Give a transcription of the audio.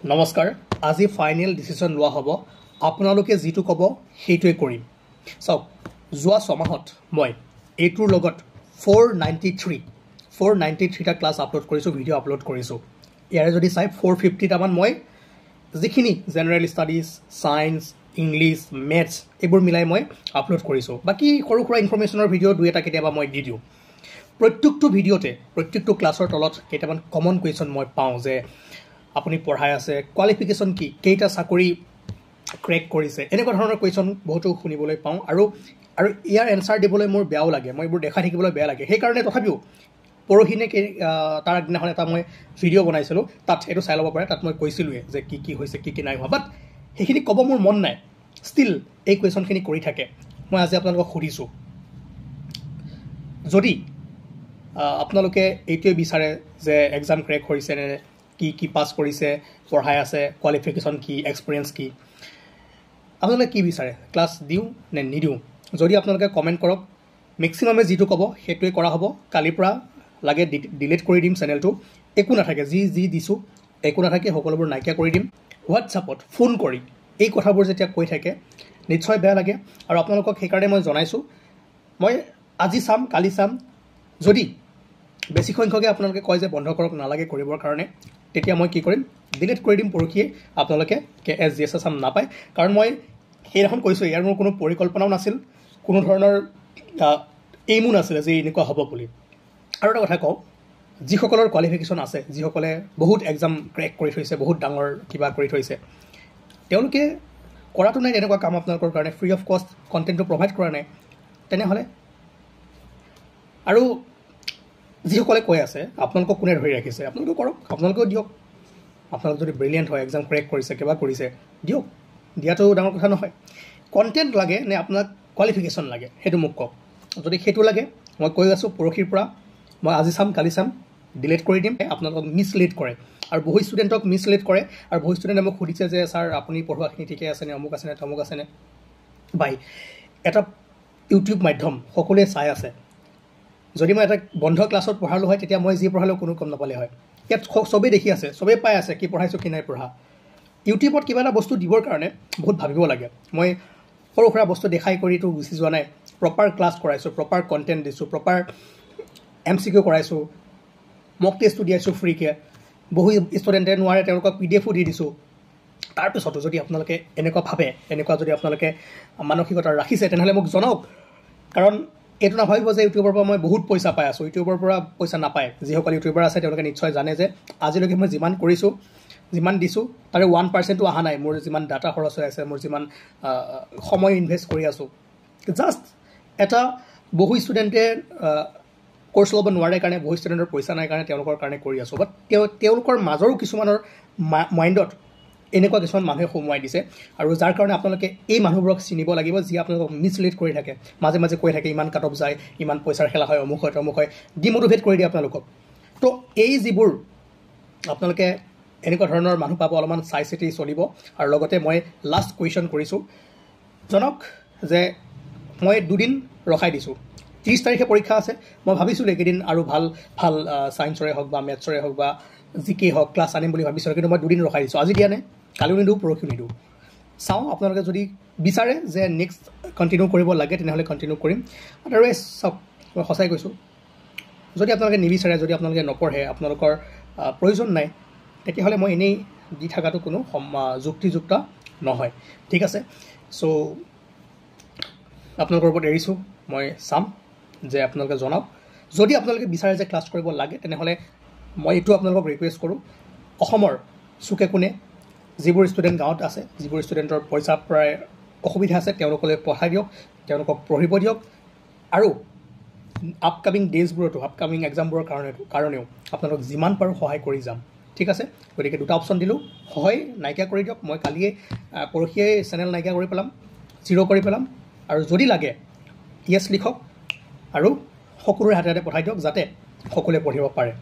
নমস্কাৰ আজি final decision লোৱা হ'ব আপোনালোকে যেটো ক'ব সেইটোৱে কৰিম সব যোৱা ছমাহত মই এইটোৰ লগত 493 টা ক্লাস আপলোড কৰিছো ভিডিও আপলোড কৰিছো ইয়াৰে যদি চাই 450 টা মান মই যিখিনি general studies science English maths এইবোৰ মিলাই মই আপলোড কৰিছো বাকি সৰু সৰু ইনফৰমেশনৰ ভিডিও দুই এটা কেতিয়াবা মই দি দিও প্ৰত্যেকটো ভিডিওতে প্ৰত্যেকটো ক্লাছৰ তলত কেইটামান কমন কোৱেশ্চন মই পাওঁ যে আপুনি পঢ়াই আছে কোৱালিফিকেশন কি কেইটা চাকৰি ক্ৰেক কৰিছে এনেকুৱা ধৰণৰ কোৱেশ্চন বহুতো শুনিবলৈ পাওঁ আৰু ইয়াৰ এনসাৰ দিবলৈ মোৰ বেয়াও লাগে মই এইবোৰ দেখা থাকিবলৈ বেয়া লাগে সেই কাৰণে তথাপিও পৰহিনে তাৰ আগদিনাখন এটা মই ভিডিও বনাইছিলো তাত এটো চাই ল'ব পাৰে তাত মই কৈছিলুৱে যে কি হৈছে কি নাই হোৱা বাট হেখিনি ক'ব মোৰ মন নাই ষ্টিল এই কোৱেশ্চনখিনি কৰি থাকে মই আজি আপোনালোকক সুধিছো যদি আপোনালোকে এইটোৱে বিচাৰে যে এক্সাম ক্ৰেক কৰিছে নে কি পাস কৰিছে পঢ়াই আছে কোৱালিফিকেশন কি এক্সপেৰিয়েন্স কি আপোনালোকে কি বিচাৰে ক্লাস দিও নে নিদিও যদি আপোনালোকে কমেন্ট কৰক ম্যাক্সিমামে যেটো ক'ব হেতুৱে কৰা হ'ব কালিৰ পৰা লাগে ডিলিট কৰি দিম চেনেলটো একো নাথাকে যি দিছো একো নাথাকে সকলোবোৰ নাইকিয়া কৰি দিম হোৱাটছআপত ফোন কৰি এই কথাবোৰ যেতিয়া কৈ থাকে নিশ্চয় বেয়া লাগে আৰু আপোনালোকক হেকাৰণে মই জনাইছো মই আজি চাম কালি চাম যদি বেছি সংখ্যকে আপোনালোকে কয় যে বন্ধ কৰক নালাগে কৰিবৰ কাৰণে তেতিয়া মই কি কৰিম ডিলিট কৰি দিম পৰখিয়ে আপোনালোকে কেএছজিএছ আসাম নাপায় কাৰণ মই হেখন কৈছো ইয়াৰ মোৰ কোনো পৰিকল্পনাও নাছিল কোনো ধৰণৰ এইমো নাছিল যে এনেকুৱা হ'ব বুলি আৰু এটা কথা কও যিসকলৰ কোৱালিফিকেশন আছে যিসকলে বহুত এক্সাম ক্ৰেক কৰি থৈছে বহুত ডাঙৰ কিবা কৰি থৈছে তেওঁলোকে কৰাটো নাই এনেকুৱা কাম আপোনালোকৰ কাৰণে ফ্ৰী অফ কষ্ট কন্টেন্টটো প্ৰভাইড কৰা নাই তেনেহলে আৰু যিসকলে কৈ আছে আপোনালোকক কোনে ধৰি ৰাখিছে আপোনালোকে কৰক আপোনালোকেও দিয়ক আপোনালোক যদি ব্ৰিলিয়ান্ট হয় এক্সাম ক্ৰেক কৰিছে কিবা কৰিছে দিয়ক দিয়াটো ডাঙৰ কথা নহয় কন্টেন্ট লাগে নে আপোনাক কোৱালিফিকেশন লাগে হেতু মোক কওক যদি হেতু লাগে মই কৈ আছো পৰখিৰ পৰা মই আজি চাম কালি চাম ডিলিট কৰি দিম আপোনালোকক মিসলিড কৰে আৰু বহু ষ্টুডেন্টক মিসলিড কৰে আৰু বহু ষ্টুডেন্টে মোক সুধিছে যে স্যাৰ আপুনি পঢ়ুৱাখিনি ঠিকে আছে নে অমুক আছে নে তমুক আছে নে বাই এটা ইউটিউব মাধ্যম সকলোৱে চাই আছে যদি মই এটা বন্ধ ক্লাছত পঢ়ালো হয় তেতিয়া মই যি পঢ়ালো কোনো কম নাপালে হয় ইয়াত সবে দেখি আছে সবে পাই আছে কি পঢ়াইছো কি নাই পঢ়া ইউটিউবত কিবা এটা বস্তু দিবৰ কাৰণে বহুত ভাবিব লাগে মই সৰু সৰু বস্তু দেখাই কৰিটো গুছি যোৱা নাই প্ৰপাৰ ক্লাছ কৰাইছো প্ৰপাৰ কন্টেন্ট দিছো প্ৰপাৰ এমসিকিউ কৰাইছো মক টেষ্টটো দিয়াইছো ফ্ৰীকে বহু ষ্টুডেন্টে নোৱাৰে তেওঁলোকক পিডিএফও দি দিছো তাৰ পিছতো যদি আপোনালোকে এনেকুৱা ভাবে এনেকুৱা যদি আপোনালোকে মানসিকতা ৰাখিছে তেনেহলে মোক জনাওক কাৰণ এটো না ভাবিব যে ইউটিউবৰ পৰা মই বহুত পইচা পাই আছো ইউটিউবৰ পৰা পইচা নাপায় যিসকল ইউটিউবাৰ আছে তেওঁলোকে নিশ্চয় জানে যে আজিলৈকে মই যিমান কৰিছো যিমান দিছো তাৰে 1% ও আহা নাই মোৰ যিমান ডাটা খৰচ হৈ আছে মোৰ যিমান সময় ইনভেস্ট কৰি আছো জাস্ট এটা বহু ষ্টুডেন্টে কোৰ্স ল'ব নোৱাৰে কাৰণে বহু ষ্টুডেন্টৰ পইচা নাই কাৰণে তেওঁলোকৰ কাৰণে কৰি আছো বাট তেওঁলোকৰ মাজৰো কিছুমানৰ মাইন্ডত এনেকুৱা কিছুমান মানুহে সোমোৱাই দিছে আৰু যাৰ কাৰণে আপোনালোকে এই মানুহবোৰক চিনিব লাগিব যি আপোনালোকক মিসলিড কৰি থাকে মাজে মাজে কৈ থাকে ইমান কাট অফ যায় ইমান পইচাৰ খেলা হয় অমুক হয় ডিমোটিভেট কৰি দিয়ে আপোনালোকক তো এই যিবোৰ আপোনালোকে এনেকুৱা ধৰণৰ মানুহ পাব অলপমান চাই চিতি চলিব আৰু লগতে মই লাষ্ট কোৱেশ্চন কৰিছো জনক যে মই দুদিন ৰখাই দিছো 30 তাৰিখে পৰীক্ষা আছে মই ভাবিছো একেদিন আৰু ভাল সায়েন্সৰে হওক বা ম্যাথছৰে হওক বা জিকে হওক ক্লাছ আনিম বুলি ভাবিছো কিন্তু মই দুদিন ৰখাই দিছো আজি দিয়া নাই কালিও নিদু পৰখিও নিদু চাও আপোনালোকে যদি বিচাৰে যে নেক্সট কন্টিনিউ কৰিব লাগে তেনেহলে কন্টিনিউ কৰিম আৰু সব মই সঁচাই কৈছো যদি আপোনালোকে নিবিচাৰে যদি আপোনালোকে নপঢ়ে আপোনালোকৰ প্ৰয়োজন নাই তেতিয়াহলে মই এনেই দি থাকাটো কোনো যুক্তিযুক্ত নহয় ঠিক আছে সো আপোনালোকৰ ওপৰত এৰিছো মই চাম যে আপোনালোকে জনাওক যদি আপোনালোকে বিচাৰে যে ক্লাছ কৰিব লাগে তেনেহলে মই এটো আপোনালোকক ৰিকুৱেষ্ট কৰো অসমৰ সুকে কোনে যিবোৰ ষ্টুডেন্ট গাঁৱত আছে যিবোৰ ষ্টুডেন্টৰ পইচা প্ৰায় অসুবিধা আছে তেওঁলোকলে পঢ়াই দিয়ক তেওঁলোকক পঢ়িব দিয়ক আৰু আপকামিং ডেজবোৰটো আপকামিং এক্সামবোৰৰ কাৰণেও আপোনালোক যিমান পাৰো সহায় কৰি যাম ঠিক আছে গতিকে দুটা অপচন দিলো হয় নাইকিয়া কৰি দিয়ক মই কালিয়ে পৰখিয়ে চেনেল নাইকিয়া কৰি পেলাম জিৰো কৰি পেলাম আৰু যদি লাগে ইয়েস লিখক আৰু সকলোৰে হাতে হাতে পঠাই দিয়ক যাতে সকলোৱে পঢ়িব পাৰে